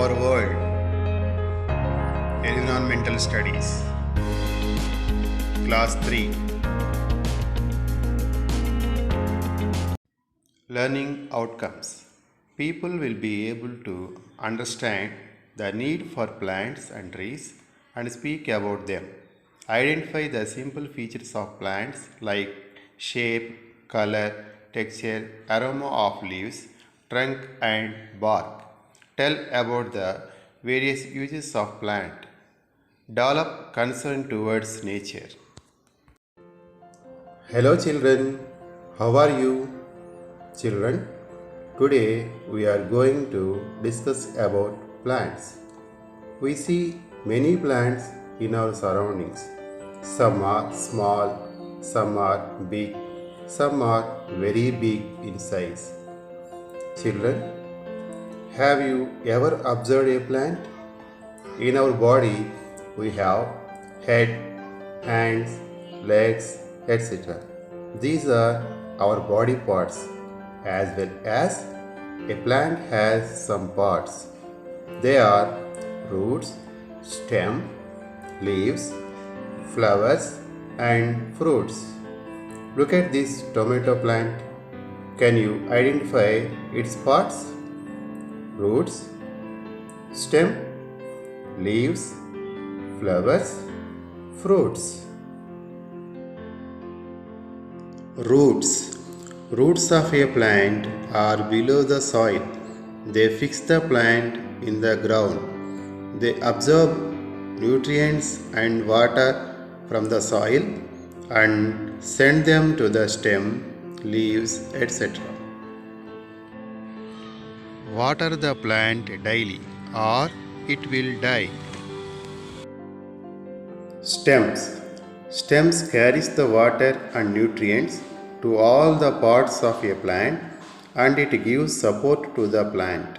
Our World, Environmental Studies, Class 3. Learning Outcomes. People will be able to understand the need for plants and trees and speak about them. Identify the simple features of plants like shape, color, texture, aroma of leaves, trunk and bark. Tell about the various uses of plant. Develop concern towards nature. Hello children, how are you? Children, today we are going to discuss about plants. We see many plants in our surroundings. Some are small, some are big, some are very big in size. Children, have you ever observed a plant? In our body, we have head, hands, legs, etc. These are our body parts, as well as a plant has some parts. They are roots, stem, leaves, flowers, and fruits. Look at this tomato plant. Can you identify its parts? Roots, stem, leaves, flowers, fruits. Roots. Roots of a plant are below the soil. They fix the plant in the ground. They absorb nutrients and water from the soil and send them to the stem, leaves, etc. Water the plant daily or it will die. Stems. Stems carries the water and nutrients to all the parts of a plant and it gives support to the plant.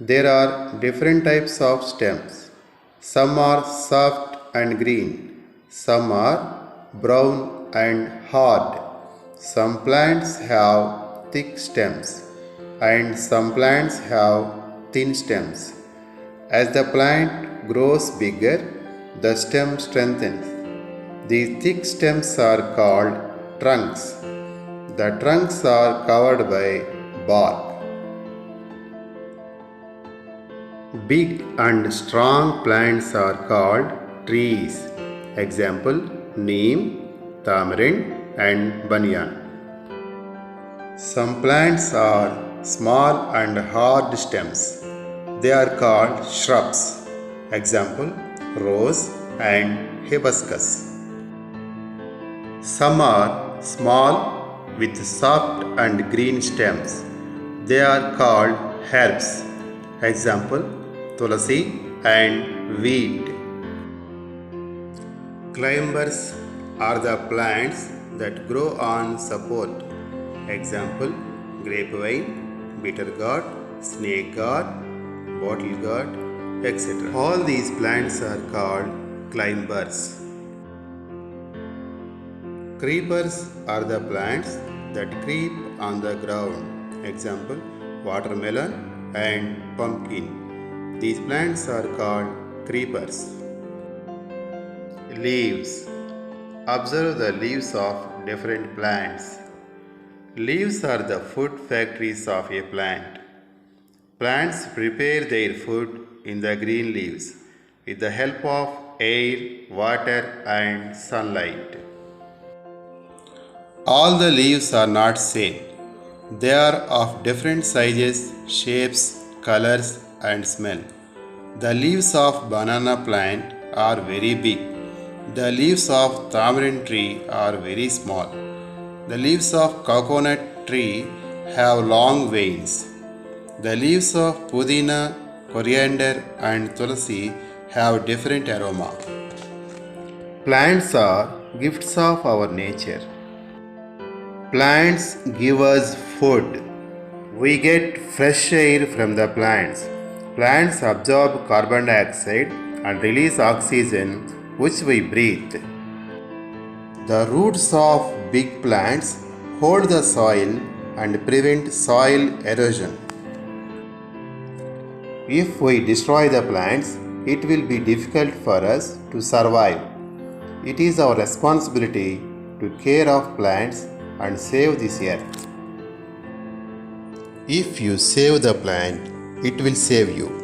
There are different types of stems. Some are soft and green. Some are brown and hard. Some plants have thick stems and some plants have thin stems. As the plant grows bigger, the stem strengthens. These thick stems are called trunks. The trunks are covered by bark. Big and strong plants are called trees. Example, neem, tamarind and banyan. Some plants are small and hard stems. They are called shrubs. Example, rose and hibiscus. Some are small with soft and green stems. They are called herbs. Example, tulasi and weed. Climbers are the plants that grow on support. Example, grapevine, bitter gourd, snake gourd, bottle gourd, etc. All these plants are called climbers. Creepers are the plants that creep on the ground. Example, watermelon and pumpkin. These plants are called creepers. Leaves. Observe the leaves of different plants. Leaves are the food factories of a plant. Plants prepare their food in the green leaves with the help of air, water and sunlight. All the leaves are not same. They are of different sizes, shapes, colors and smell. The leaves of banana plant are very big. The leaves of tamarind tree are very small. The leaves of coconut tree have long veins. The leaves of pudina, coriander and tulasi have different aroma. Plants are gifts of our nature. Plants give us food. We get fresh air from the plants. Plants absorb carbon dioxide and release oxygen which we breathe. The roots of big plants hold the soil and prevent soil erosion. If we destroy the plants, it will be difficult for us to survive. It is our responsibility to care of plants and save this earth. If you save the plant, it will save you.